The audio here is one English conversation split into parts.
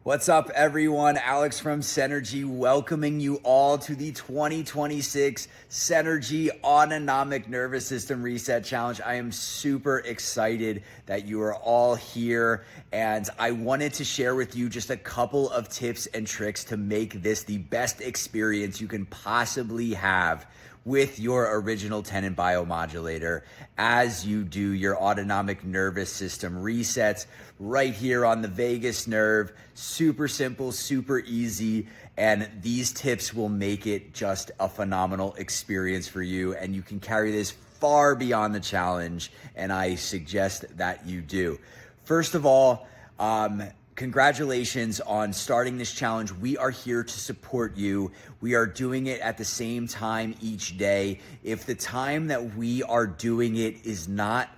What's up, everyone? Alex from Senergy welcoming you all to the 2026 Senergy Autonomic Nervous System Reset Challenge. I am super excited that you are all here, and I wanted to share with you just a couple of tips and tricks to make this the best experience you can possibly have with your original Tennant BioModulator as you do your autonomic nervous system resets right here on the vagus nerve. Super simple, super easy, and these tips will make it just a phenomenal experience for you, and you can carry this far beyond the challenge, and I suggest that you do. First of all, congratulations on starting this challenge. We are here to support you. We are doing it at the same time each day. If the time that we are doing it is not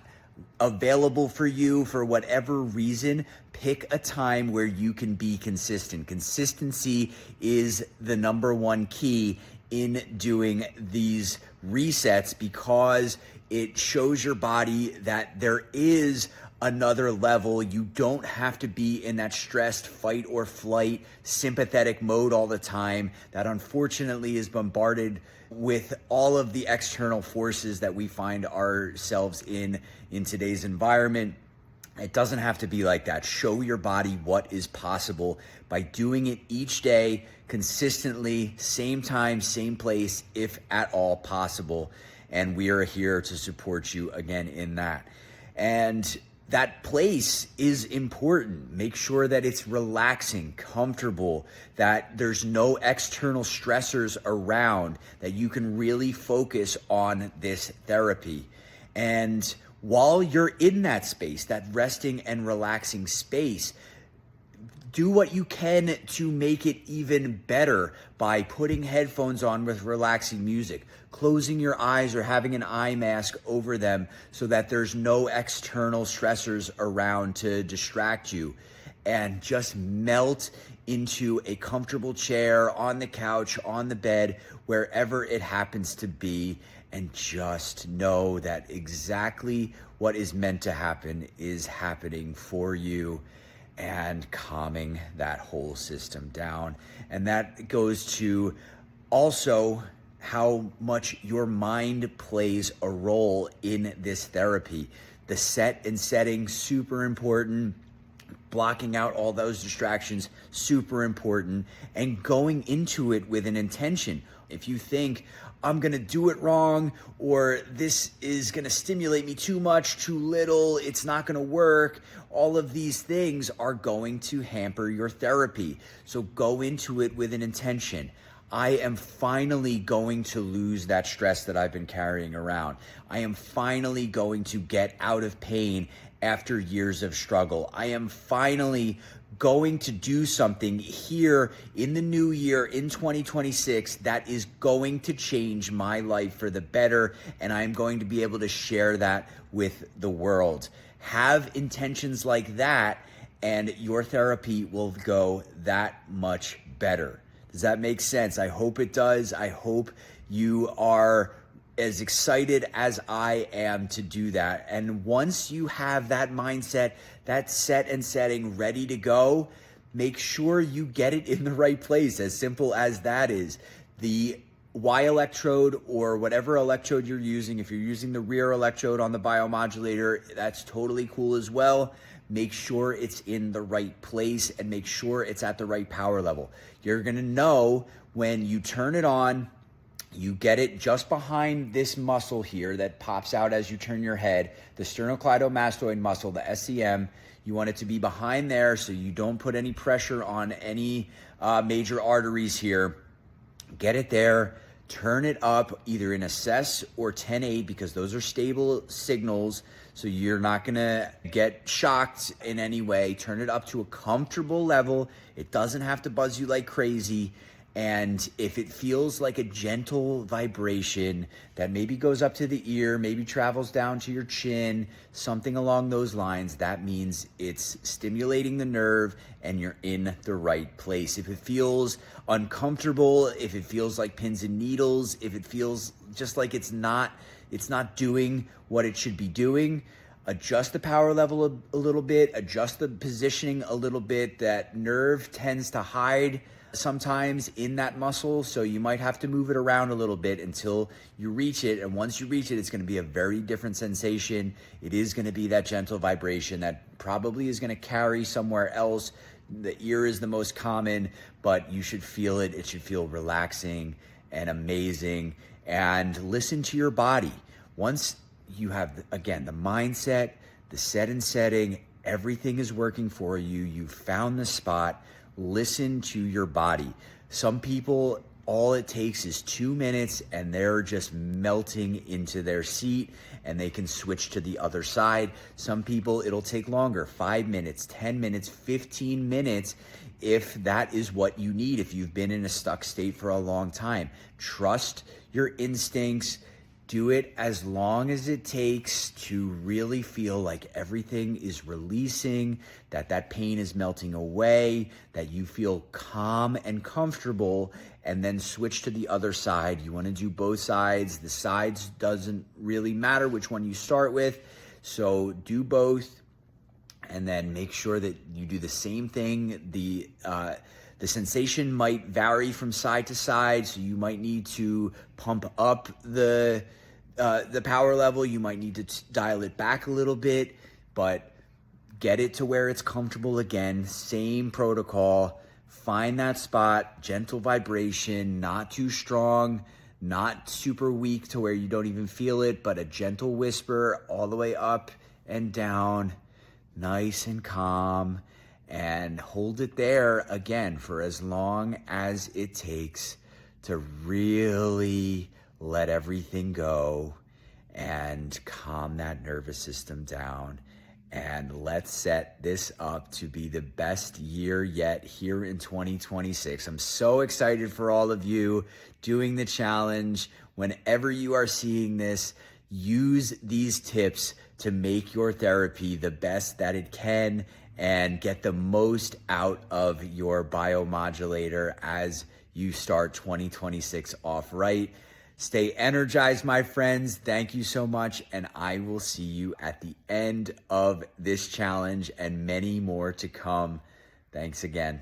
available for you for whatever reason, pick a time where you can be consistent. Consistency is the number one key in doing these resets because it shows your body that there is another level. You don't have to be in that stressed fight or flight sympathetic mode all the time that unfortunately is bombarded with all of the external forces that we find ourselves in today's environment. It doesn't have to be like that. Show your body what is possible by doing it each day, consistently, same time, same place, if at all possible. And we are here to support you again in that. And that place is important. Make sure that it's relaxing, comfortable, that there's no external stressors around, that you can really focus on this therapy. And while you're in that space, that resting and relaxing space, do what you can to make it even better by putting headphones on with relaxing music, closing your eyes or having an eye mask over them so that there's no external stressors around to distract you, and just melt into a comfortable chair, on the couch, on the bed, wherever it happens to be, and just know that exactly what is meant to happen is happening for you, and calming that whole system down. And that goes to also how much your mind plays a role in this therapy. The set and setting, super important. Blocking out all those distractions, super important. And going into it with an intention. If you think, I'm gonna do it wrong, or this is gonna stimulate me too much, too little, it's not gonna work, all of these things are going to hamper your therapy. So go into it with an intention. I am finally going to lose that stress that I've been carrying around. I am finally going to get out of pain after years of struggle. I am finally going to do something here in the new year in 2026 that is going to change my life for the better, and I'm going to be able to share that with the world. Have intentions like that, and your therapy will go that much better. Does that make sense? I hope it does. I hope you are as excited as I am to do that. And once you have that mindset, that set and setting ready to go, make sure you get it in the right place. As simple as that is. The Y electrode or whatever electrode you're using, if you're using the rear electrode on the biomodulator, that's totally cool as well. Make sure it's in the right place and make sure it's at the right power level. You're gonna know when you turn it on. You get it just behind this muscle here that pops out as you turn your head, the sternocleidomastoid muscle, the SCM. You want it to be behind there so you don't put any pressure on any major arteries here. Get it there, turn it up either in assess or 10/8 because those are stable signals, so you're not gonna get shocked in any way. Turn it up to a comfortable level. It doesn't have to buzz you like crazy. And if it feels like a gentle vibration that maybe goes up to the ear, maybe travels down to your chin, something along those lines, that means it's stimulating the nerve and you're in the right place. If it feels uncomfortable, if it feels like pins and needles, if it feels just like it's not doing what it should be doing, adjust the power level a little bit, adjust the positioning a little bit. That nerve tends to hide sometimes in that muscle, so you might have to move it around a little bit until you reach it. And once you reach it, it's going to be a very different sensation. It is going to be that gentle vibration that probably is going to carry somewhere else. The ear is the most common, but you should feel it. It should feel relaxing and amazing. And listen to your body. Once you have, again, the mindset, the set and setting, everything is working for you. You found the spot. Listen to your body. Some people, all it takes is 2 minutes and they're just melting into their seat and they can switch to the other side. Some people, it'll take longer, 5 minutes, 10 minutes, 15 minutes, if that is what you need, if you've been in a stuck state for a long time. Trust your instincts. Do it as long as it takes to really feel like everything is releasing, that pain is melting away, that you feel calm and comfortable, and then switch to the other side. You want to do both sides. The sides doesn't really matter which one you start with. So do both, and then make sure that you do the same thing. The sensation might vary from side to side, so you might need to pump up the power level. You might need to dial it back a little bit, but get it to where it's comfortable again. Same protocol. Find that spot, gentle vibration, not too strong, not super weak to where you don't even feel it, but a gentle whisper all the way up and down, nice and calm. And hold it there again for as long as it takes to really let everything go and calm that nervous system down. And let's set this up to be the best year yet here in 2026. I'm so excited for all of you doing the challenge. Whenever you are seeing this, use these tips to make your therapy the best that it can and get the most out of your biomodulator as you start 2026 off right. Stay energized, my friends. Thank you so much, and I will see you at the end of this challenge and many more to come. Thanks again.